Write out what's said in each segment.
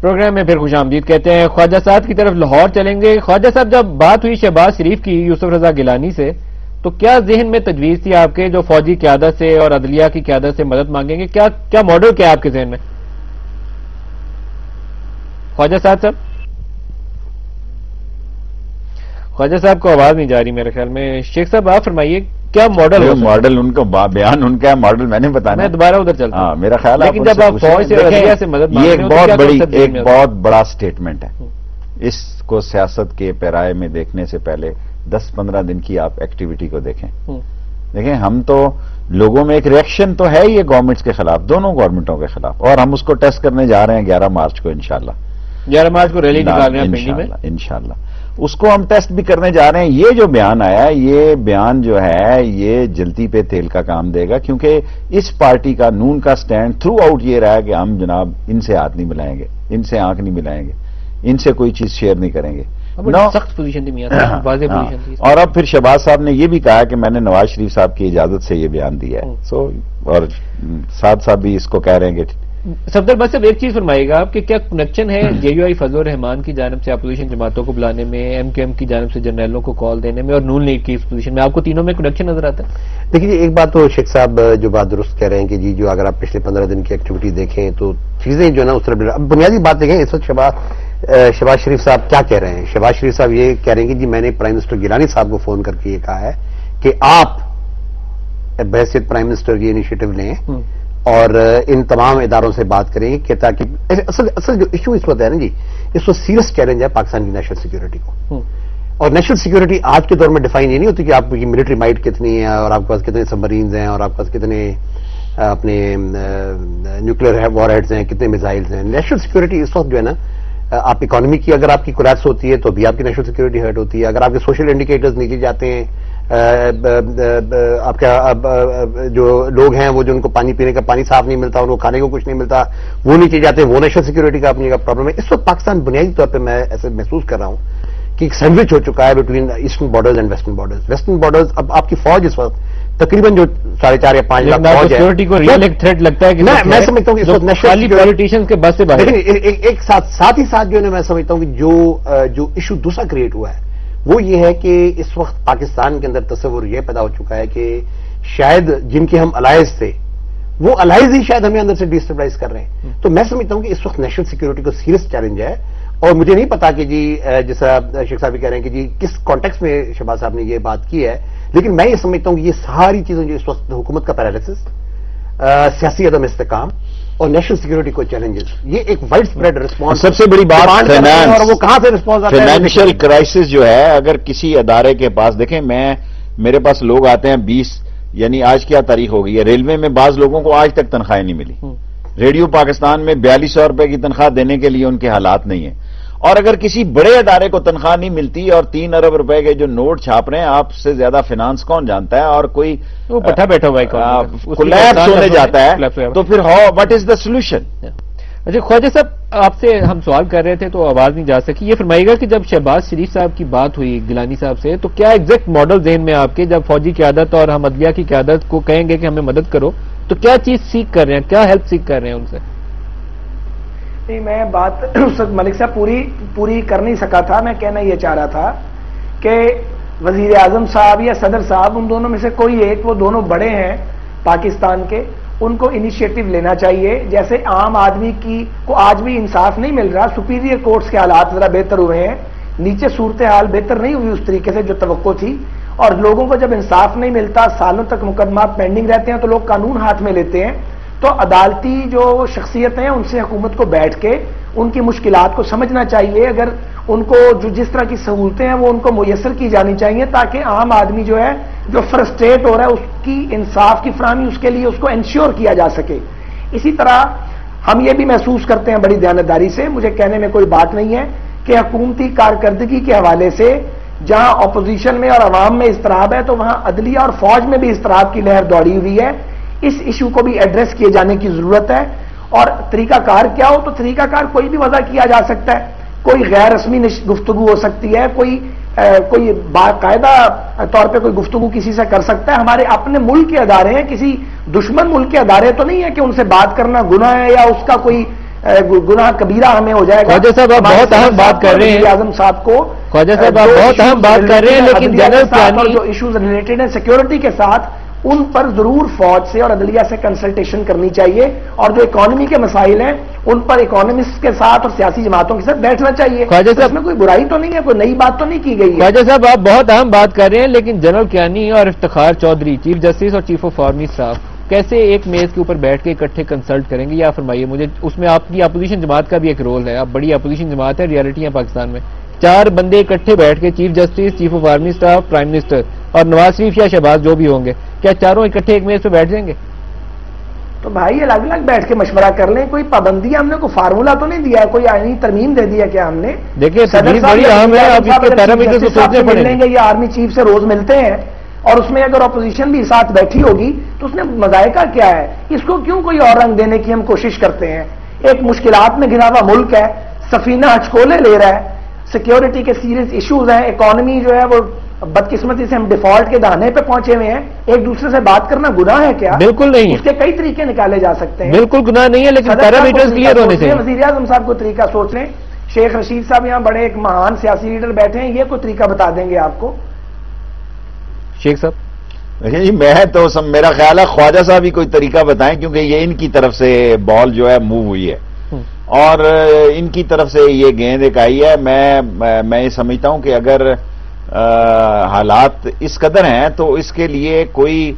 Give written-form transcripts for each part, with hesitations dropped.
Programme میں پھر خوش آمدید کہتے ہیں. خواجہ صاحب کی طرف لاہور چلیں گے. خواجہ صاحب، جب بات ہوئی شہباز شریف کی یوسف رضا گیلانی سے، تو کیا ذہن میں تجویز تھی آپ کے جو فوجی قیادت سے اور عدلیہ کی قیادت سے مدد مانگیں گے؟ کیا ماڈل کیا ہے آپ کے ذہن میں خواجہ صاحب؟ خواجہ صاحب کو آواز نہیں جا رہی میرے خیال میں. شیخ صاحب آپ فرمائیے کیا ماڈل ہے؟ ماڈل ان کو بیان ان کا ماڈل میں نے بتانا. میں دوبارہ ادھر چلتا ہوں. میرا خیال ہے لیکن جب آپ فوج سے عدلیہ سے مدد مانگ رہے ہیں، ایک بہت بڑا سٹیٹمنٹ ہے. اس کو سیاست کے پیرائے میں دیکھنے سے پہلے 10-15 دن کی آپ ایکٹیویٹی کو دیکھیں. ہم تو لوگوں میں ایک ریئیکشن تو ہے یہ گورنمنٹس کے خلاف، دونوں گورنمنٹوں کے خلاف، اور ہم اس کو ٹیسٹ کرنے جا رہے ہیں 11 مارچ کو انشاءاللہ. 11 مارچ کو ریلی نکال رہے ہیں پنڈی میں انشاءاللہ. اس کو ہم ٹیسٹ بھی کرنے جا رہے ہیں. یہ جو بیان آیا ہے، یہ بیان جو ہے یہ جلتی پہ تیل کا کام دے گا، کیونکہ اس پارٹی کا نون کا سٹینڈ تھرو آؤٹ یہ رہا ہے کہ ہم جناب ان سے ہاتھ نہیں ملائیں گے، ان سے آنکھ نہیں ملائیں گے، ان سے کوئی چیز شیئر نہیں کریں گے. سخت پوزیشن تھی، واضح پوزیشن تھی. اور اب پھر شہباز صاحب نے یہ بھی کہا کہ میں نے نواز شریف صاحب کی اجازت سے یہ بیان دیا ہے. اور ساتھ صاحب بھی اس کو کہہ رہے ہیں کہ صفدر بس اب ایک چیز فرمائے گا آپ کہ کیا کنیکشن ہے جے یو آئی فضل الرحمان کی جانب سے اپوزیشن جماعتوں کو بلانے میں، ایم کیو ایم کی جانب سے جرنیلوں کو کال دینے میں، اور نون لیگ کی اس پوزیشن میں؟ آپ کو تینوں میں کنیکشن نظر آتا ہے؟ دیکھیے ایک بات تو شیخ صاحب جو بات درست کہہ رہے ہیں کہ جی جو اگر آپ پچھلے 15 دن کی ایکٹیویٹی دیکھیں تو چیزیں جو ہے نا اس طرح بنیادی بات دیکھیں. اس وقت شہباز شریف صاحب کیا کہہ رہے ہیں؟ شہباز شریف صاحب یہ کہہ رہے ہیں کہ جی میں نے پرائم منسٹر گیلانی صاحب کو فون کر کے یہ کہا ہے کہ آپ بحیثیت پرائم منسٹر یہ انیشیٹو لیں اور ان تمام اداروں سے بات کریں کہ تاکہ اصل جو ایشو اس وقت ہے نا جی، اس وقت سیریس چیلنج ہے پاکستان کی نیشنل سیکورٹی کو. اور نیشنل سیکورٹی آج کے دور میں ڈیفائن یہ نہیں ہوتی کہ آپ کی ملٹری مائٹ کتنی ہے اور آپ کے پاس کتنے سبمرینز ہیں اور آپ کے پاس کتنے اپنے نیوکلیر وار ہیڈز ہیں، کتنے میزائلز ہیں. نیشنل سیکورٹی اس وقت جو ہے نا، آپ اکانومی کی اگر آپ کی کولیپس ہوتی ہے تو بھی آپ کی نیشنل سیکورٹی ہرٹ ہوتی ہے. اگر آپ کے سوشل انڈیکیٹرز نیچے جاتے ہیں، آپ کا جو لوگ ہیں وہ جو ان کو پانی پینے کا پانی صاف نہیں ملتا، ان کو کھانے کو کچھ نہیں ملتا، وہ نیچے جاتے ہیں، وہ نیشنل سیکورٹی کا اپنی پرابلم ہے. اس وقت پاکستان بنیادی طور پہ میں ایسے محسوس کر رہا ہوں کہ ایک سینڈوچ ہو چکا ہے between eastern borders and western borders. Western borders اب آپ کی فوج اس وقت تقریباً جو 4.5 یا 5 لاکھ فوج ہے، سیکورٹی کو ریئل ایک تھریٹ لگتا ہے کہ میں سمجھتا ہوں کہ اس وقت نیشنل پولیٹیشین کے بس سے باہر ایک ساتھ ہی ساتھ جو ہے میں سمجھتا ہوں کہ جو ایشو دوسرا کریٹ ہوا ہے وہ یہ ہے کہ اس وقت پاکستان کے اندر تصور یہ پیدا ہو چکا ہے کہ شاید جن کے ہم الائز تھے وہ الائز ہی شاید ہمیں اندر سے ڈیسٹیبلائز کر رہے ہیں. تو میں سمجھتا ہوں کہ اس وقت نیشنل سیکورٹی کو سیریس چیلنج ہے. اور مجھے نہیں پتا کہ جی جیسا شیخ صاحب بھی کہہ رہے ہیں کہ جی کس کانٹیکس میں شہباز صاحب نے یہ بات کی ہے، لیکن میں یہ سمجھتا ہوں کہ یہ ساری چیزیں جو اس وقت حکومت کا پیرالائسس، سیاسی عدم استحکام اور نیشنل سیکورٹی کو چیلنجز، یہ ایک وائڈ اسپریڈ رسپانس. سب سے بڑی بات اور وہ کہاں سے رسپانس آتا ہے؟ فائنینشیل کرائسس جو ہے، اگر کسی ادارے کے پاس دیکھیں، میرے پاس لوگ آتے ہیں 20، یعنی آج کیا تاریخ ہو گئی ہے، ریلوے میں بعض لوگوں کو آج تک تنخواہیں نہیں ملی. ریڈیو پاکستان میں 4200 روپے کی تنخواہ دینے کے لیے ان کے حالات نہیں ہیں. اور اگر کسی بڑے ادارے کو تنخواہ نہیں ملتی اور 3 ارب روپے کے جو نوٹ چھاپ رہے ہیں، آپ سے زیادہ فائنانس کون جانتا ہے؟ اور کوئی پٹھا بیٹھا ہوا کولیپس ہونے جاتا ہے تو پھر وٹ از دا سولوشن؟ اچھا خواجہ صاحب، آپ سے ہم سوال کر رہے تھے تو آواز نہیں جا سکی. یہ فرمائیے گا کہ جب شہباز شریف صاحب کی بات ہوئی گیلانی صاحب سے، تو کیا ایگزیکٹ ماڈل ذہن میں آپ کے، جب فوجی قیادت اور ہم عدلیہ کی قیادت کو کہیں گے کہ ہمیں مدد کرو، تو کیا چیز سیکھ کر رہے ہیں، کیا ہیلپ سیکھ کر رہے ہیں ان سے؟ نہیں، میں بات ملک صاحب پوری کر نہیں سکا تھا. میں کہنا یہ چاہ رہا تھا کہ وزیر اعظم صاحب یا صدر صاحب، ان دونوں میں سے کوئی ایک، وہ دونوں بڑے ہیں پاکستان کے، ان کو انیشیٹو لینا چاہیے. جیسے عام آدمی کو آج بھی انصاف نہیں مل رہا، سپیریئر کورٹس کے حالات ذرا بہتر ہوئے ہیں، نیچے صورتحال بہتر نہیں ہوئی اس طریقے سے جو توقع تھی. اور لوگوں کو جب انصاف نہیں ملتا، سالوں تک مقدمات پینڈنگ رہتے ہیں، تو لوگ قانون ہاتھ میں لیتے ہیں. تو عدالتی جو شخصیتیں ہیں ان سے حکومت کو بیٹھ کے ان کی مشکلات کو سمجھنا چاہیے. اگر ان کو جس طرح کی سہولتیں ہیں وہ ان کو میسر کی جانی چاہیے، تاکہ عام آدمی جو ہے جو فرسٹریٹ ہو رہا ہے اس کی انصاف کی فراہمی اس کے لیے اس کو انشور کیا جا سکے. اسی طرح ہم یہ بھی محسوس کرتے ہیں بڑی دیانتداری سے، مجھے کہنے میں کوئی بات نہیں ہے کہ حکومتی کارکردگی کے حوالے سے جہاں اپوزیشن میں اور عوام میں اضطراب ہے، تو وہاں عدلیہ اور فوج میں بھی اضطراب کی لہر دوڑی ہوئی ہے. اس ایشو کو بھی ایڈریس کیے جانے کی ضرورت ہے. اور طریقہ کار کیا ہو، تو طریقہ کار کوئی بھی وضع کیا جا سکتا ہے. کوئی غیر رسمی گفتگو ہو سکتی ہے، کوئی باقاعدہ طور پہ کوئی گفتگو کسی سے کر سکتا ہے. ہمارے اپنے ملک کے ادارے ہیں، کسی دشمن ملک کے ادارے تو نہیں ہے کہ ان سے بات کرنا گناہ ہے یا اس کا کوئی گناہ کبیرہ ہمیں ہو جائے گا. خواجہ صاحب آپ بہت اہم بات کر رہے ہیں. اعظم صاحب کو خواجہ صاحب آپ بہت اہم بات کر رہے ہیں، لیکن جنرل جو ایشوز ریلیٹڈ ہیں سیکیورٹی کے ساتھ، ان پر ضرور فوج سے اور عدلیہ سے کنسلٹیشن کرنی چاہیے، اور جو اکانومی کے مسائل ہیں ان پر اکانومسٹ کے ساتھ اور سیاسی جماعتوں کے ساتھ بیٹھنا چاہیے. خواجہ صاحب اس میں کوئی برائی تو نہیں ہے، کوئی نئی بات تو نہیں کی گئی ہے. خواجہ صاحب آپ بہت اہم بات کر رہے ہیں، لیکن جنرل کیانی اور افتخار چودھری چیف جسٹس اور چیف آف آرمی اسٹاف کیسے ایک میز کے اوپر بیٹھ کے اکٹھے کنسلٹ کریں گے؟ یا فرمائیے مجھے. اس میں آپ کی اپوزیشن جماعت کا بھی ایک رول ہے، آپ بڑی اپوزیشن جماعت ہے، ریئلٹی ہے پاکستان میں. 4 بندے اکٹھے بیٹھ کے chief justice, chief of army staff, prime minister اور نواز شریف یا شہباز جو بھی ہوں گے، کیا چاروں اکٹھے ایک میز پہ بیٹھ جائیں گے؟ تو بھائی الگ الگ بیٹھ کے مشورہ کر لیں. کوئی پابندی ہم نے کوئی فارمولا تو نہیں دیا ہے، کوئی آئینی ترمیم دے دیا کیا ہم نے؟ دیکھیے ترمیم بڑی اہم ہے، اب اس کے پیرامیٹر کو سوچنے پڑیں گے. یہ آرمی چیف سے روز ملتے ہیں، اور اس میں اگر اپوزیشن بھی ساتھ بیٹھی ہوگی تو اس نے مذائقہ کیا ہے؟ اس کو کیوں کوئی اور رنگ دینے کی ہم کوشش کرتے ہیں؟ ایک مشکلات میں گھرا ہوا ملک ہے، سفینہ ہچکولے لے رہا ہے، سیکیورٹی کے سیریس ایشوز ہیں، اکانومی جو ہے وہ بدقسمتی سے ہم ڈیفالٹ کے دہانے پہ پہنچے ہوئے ہیں. ایک دوسرے سے بات کرنا گناہ ہے کیا؟ بالکل نہیں. اس کے کئی طریقے نکالے جا سکتے ہیں. بالکل گناہ نہیں ہے، لیکن پیرامیٹرز کلیئر ہونے چاہیے. وزیر اعظم صاحب کو طریقہ سوچ لیں. شیخ رشید صاحب یہاں بڑے ایک مہان سیاسی لیڈر بیٹھے ہیں، یہ کوئی طریقہ بتا دیں گے آپ کو؟ شیخ صاحب جی میں تو میرا خیال ہے خواجہ صاحب ہی کوئی طریقہ بتائیں، کیونکہ یہ ان کی طرف سے بال جو ہے موو ہوئی ہے اور ان کی طرف سے یہ گیند ایک آئی ہے. میں یہ سمجھتا ہوں کہ اگر حالات اس قدر ہیں تو اس کے لیے کوئی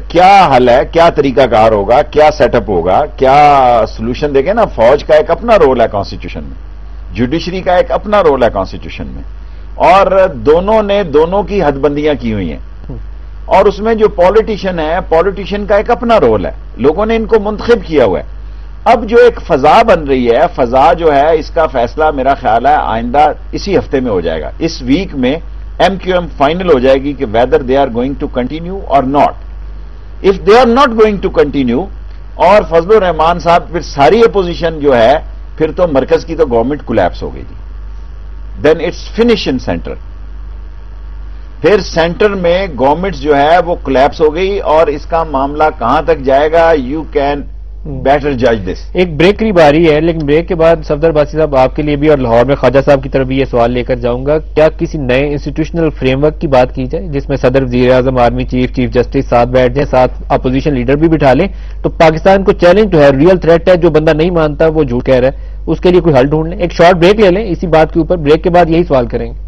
کیا حل ہے، کیا طریقہ کار ہوگا، کیا سیٹ اپ ہوگا، کیا سولوشن. دیکھیں نا، فوج کا ایک اپنا رول ہے کانسٹیٹیوشن میں، جوڈیشری کا ایک اپنا رول ہے کانسٹیٹیوشن میں، اور دونوں نے دونوں کی حد بندیاں کی ہوئی ہیں. اور اس میں جو پولیٹیشین ہے، پولیٹیشین کا ایک اپنا رول ہے، لوگوں نے ان کو منتخب کیا ہوا ہے. اب جو ایک فضا بن رہی ہے، فضا جو ہے اس کا فیصلہ میرا خیال ہے آئندہ اسی ہفتے میں ہو جائے گا. اس ویک میں ایم کیو ایم فائنل ہو جائے گی کہ whether they are going to continue or not. If they are not going to continue اور فضل الرحمان صاحب پھر ساری اپوزیشن جو ہے پھر تو مرکز کی تو گورنمنٹ کولیپس ہو گئی تھی. دین اٹس فنش ان سینٹر. پھر سینٹر میں گورنمنٹ جو ہے وہ کولیپس ہو گئی اور اس کا معاملہ کہاں تک جائے گا، یو کین بیٹر جج دس. ایک بریک قریب آ رہی ہے، لیکن بریک کے بعد صفدر باسی صاحب آپ کے لیے بھی اور لاہور میں خواجہ صاحب کی طرف بھی یہ سوال لے کر جاؤں گا، کیا کسی نئے انسٹیٹیوشنل فریم ورک کی بات کی جائے جس میں صدر، وزیر اعظم، آرمی چیف، چیف جسٹس ساتھ بیٹھ جائیں، ساتھ اپوزیشن لیڈر بھی بٹھا لیں، تو پاکستان کو چیلنج تو ہے، ریئل تھریٹ ہے. جو بندہ نہیں مانتا وہ جھوٹ کہہ رہا ہے، اس کے لیے کوئی حل ڈھونڈ لیں. ایک شارٹ بریک لے لیں اسی بات کے اوپر، بریک کے بعد یہی سوال کریں گے.